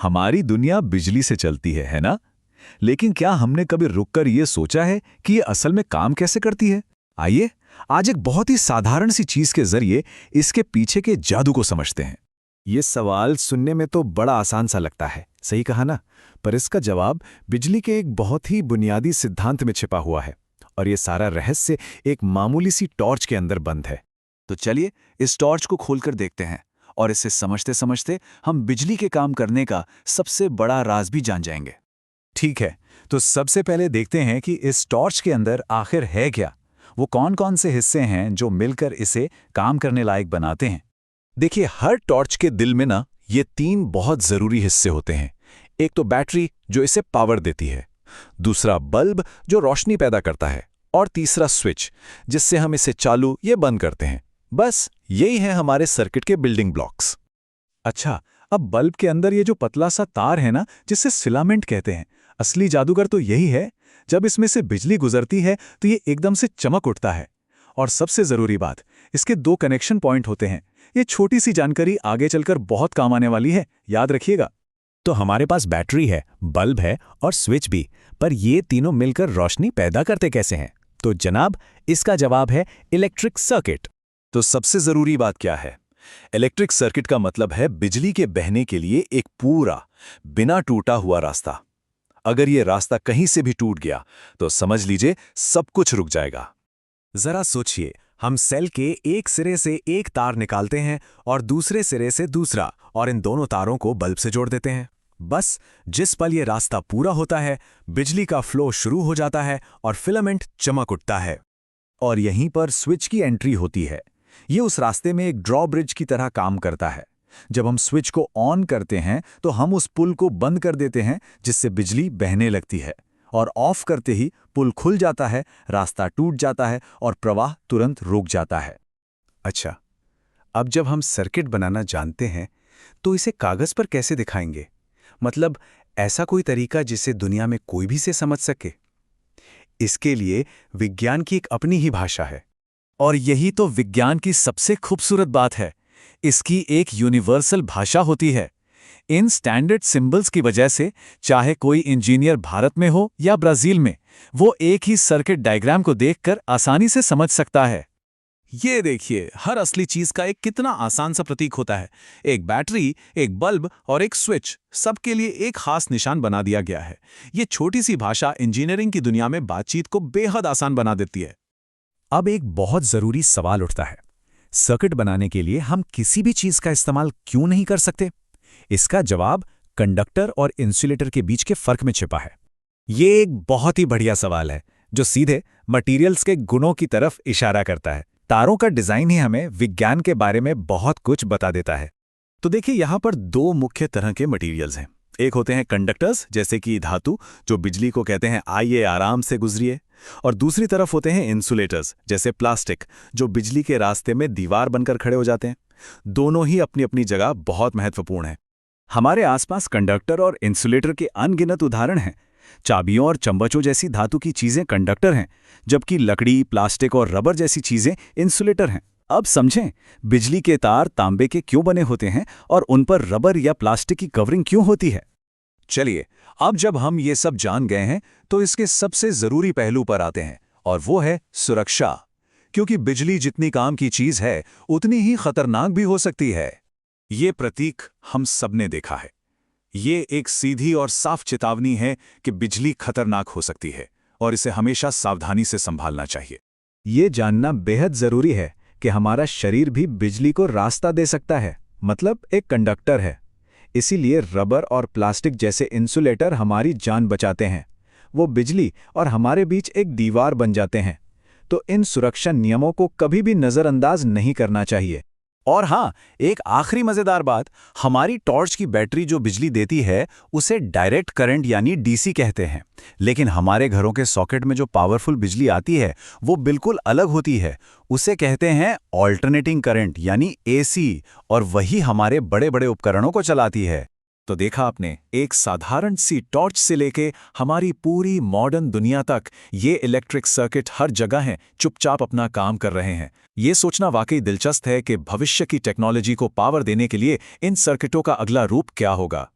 हमारी दुनिया बिजली से चलती है ना? लेकिन क्या हमने कभी रुककर ये सोचा है कि ये असल में काम कैसे करती है? आइए, आज एक बहुत ही साधारण सी चीज के जरिए इसके पीछे के जादू को समझते हैं। ये सवाल सुनने में तो बड़ा आसान सा लगता है, सही कहा ना? पर इसका जवाब बिजली के एक बहुत ही बुनियादी सिद्धांत में छिपा हुआ है, और ये सारा रहस्य एक मामूली सी टॉर्च के अंदर बंद है। तो चलिए इस टॉर्च को खोलकर देखते हैं, और इसे समझते समझते हम बिजली के काम करने का सबसे बड़ा राज भी जान जाएंगे। ठीक है, तो सबसे पहले देखते हैं कि इस टॉर्च के अंदर आखिर है क्या। वो कौन कौन से हिस्से हैं जो मिलकर इसे काम करने लायक बनाते हैं। देखिए, हर टॉर्च के दिल में ना ये 3 बहुत जरूरी हिस्से होते हैं। एक तो बैटरी जो इसे पावर देती है, दूसरा बल्ब जो रोशनी पैदा करता है, और तीसरा स्विच जिससे हम इसे चालू या बंद करते हैं। बस यही है हमारे सर्किट के बिल्डिंग ब्लॉक्स। अच्छा, अब बल्ब के अंदर ये जो पतला सा तार है ना, जिसे फिलामेंट कहते हैं, असली जादूगर तो यही है। जब इसमें से बिजली गुजरती है तो ये एकदम से चमक उठता है। और सबसे जरूरी बात, इसके 2 कनेक्शन पॉइंट होते हैं। ये छोटी सी जानकारी आगे चलकर बहुत काम आने वाली है, याद रखिएगा। तो हमारे पास बैटरी है, बल्ब है और स्विच भी, पर ये तीनों मिलकर रोशनी पैदा करते कैसे हैं? तो जनाब, इसका जवाब है इलेक्ट्रिक सर्किट। तो सबसे जरूरी बात क्या है? इलेक्ट्रिक सर्किट का मतलब है बिजली के बहने के लिए एक पूरा, बिना टूटा हुआ रास्ता। अगर ये रास्ता कहीं से भी टूट गया तो समझ लीजिए सब कुछ रुक जाएगा। जरा सोचिए, हम सेल के एक सिरे से एक तार निकालते हैं और दूसरे सिरे से दूसरा, और इन दोनों तारों को बल्ब से जोड़ देते हैं। बस जिस पल ये रास्ता पूरा होता है, बिजली का फ्लो शुरू हो जाता है और फिलामेंट चमक उठता है। और यहीं पर स्विच की एंट्री होती है। ये उस रास्ते में एक ड्रॉब्रिज की तरह काम करता है। जब हम स्विच को ऑन करते हैं तो हम उस पुल को बंद कर देते हैं, जिससे बिजली बहने लगती है, और ऑफ करते ही पुल खुल जाता है, रास्ता टूट जाता है और प्रवाह तुरंत रुक जाता है। अच्छा, अब जब हम सर्किट बनाना जानते हैं तो इसे कागज पर कैसे दिखाएंगे? मतलब ऐसा कोई तरीका जिसे दुनिया में कोई भी से समझ सके। इसके लिए विज्ञान की एक अपनी ही भाषा है। और यही तो विज्ञान की सबसे खूबसूरत बात है। इसकी एक यूनिवर्सल भाषा होती है। इन स्टैंडर्ड सिंबल्स की वजह से चाहे कोई इंजीनियर भारत में हो या ब्राजील में, वो एक ही सर्किट डायग्राम को देखकर आसानी से समझ सकता है। ये देखिए, हर असली चीज का एक कितना आसान सा प्रतीक होता है। एक बैटरी, एक बल्ब और एक स्विच, सबके लिए एक खास निशान बना दिया गया है। ये छोटी सी भाषा इंजीनियरिंग की दुनिया में बातचीत को बेहद आसान बना देती है। अब एक बहुत जरूरी सवाल उठता है, सर्किट बनाने के लिए हम किसी भी चीज का इस्तेमाल क्यों नहीं कर सकते? इसका जवाब कंडक्टर और इंसुलेटर के बीच के फर्क में छिपा है। ये एक बहुत ही बढ़िया सवाल है जो सीधे मटेरियल्स के गुणों की तरफ इशारा करता है। तारों का डिजाइन ही हमें विज्ञान के बारे में बहुत कुछ बता देता है। तो देखिए, यहां पर 2 मुख्य तरह के मटेरियल्स हैं। एक होते हैं कंडक्टर्स, जैसे कि धातु, जो बिजली को कहते हैं आइए आराम से गुजरिए, और दूसरी तरफ होते हैं इंसुलेटर्स, जैसे प्लास्टिक, जो बिजली के रास्ते में दीवार बनकर खड़े हो जाते हैं। दोनों ही अपनी अपनी जगह बहुत महत्वपूर्ण हैं। हमारे आसपास कंडक्टर और इंसुलेटर के अनगिनत उदाहरण हैं। चाबियों और चम्मचों जैसी धातु की चीजें कंडक्टर हैं, जबकि लकड़ी, प्लास्टिक और रबर जैसी चीजें इंसुलेटर हैं। अब समझें, बिजली के तार तांबे के क्यों बने होते हैं और उन पर रबर या प्लास्टिक की कवरिंग क्यों होती है। चलिए, अब जब हम ये सब जान गए हैं तो इसके सबसे जरूरी पहलू पर आते हैं, और वो है सुरक्षा। क्योंकि बिजली जितनी काम की चीज है, उतनी ही खतरनाक भी हो सकती है। ये प्रतीक हम सबने देखा है। ये एक सीधी और साफ चेतावनी है कि बिजली खतरनाक हो सकती है और इसे हमेशा सावधानी से संभालना चाहिए। ये जानना बेहद जरूरी है कि हमारा शरीर भी बिजली को रास्ता दे सकता है, मतलब एक कंडक्टर है। इसीलिए रबर और प्लास्टिक जैसे इंसुलेटर हमारी जान बचाते हैं। वो बिजली और हमारे बीच एक दीवार बन जाते हैं। तो इन सुरक्षा नियमों को कभी भी नज़रअंदाज नहीं करना चाहिए। और हाँ, एक आखिरी मजेदार बात, हमारी टॉर्च की बैटरी जो बिजली देती है उसे डायरेक्ट करंट यानी डीसी कहते हैं। लेकिन हमारे घरों के सॉकेट में जो पावरफुल बिजली आती है वो बिल्कुल अलग होती है। उसे कहते हैं ऑल्टरनेटिंग करंट यानी एसी, और वही हमारे बड़े बड़े उपकरणों को चलाती है। तो देखा आपने, एक साधारण सी टॉर्च से लेके हमारी पूरी मॉडर्न दुनिया तक ये इलेक्ट्रिक सर्किट हर जगह हैं, चुपचाप अपना काम कर रहे हैं। ये सोचना वाकई दिलचस्प है कि भविष्य की टेक्नोलॉजी को पावर देने के लिए इन सर्किटों का अगला रूप क्या होगा।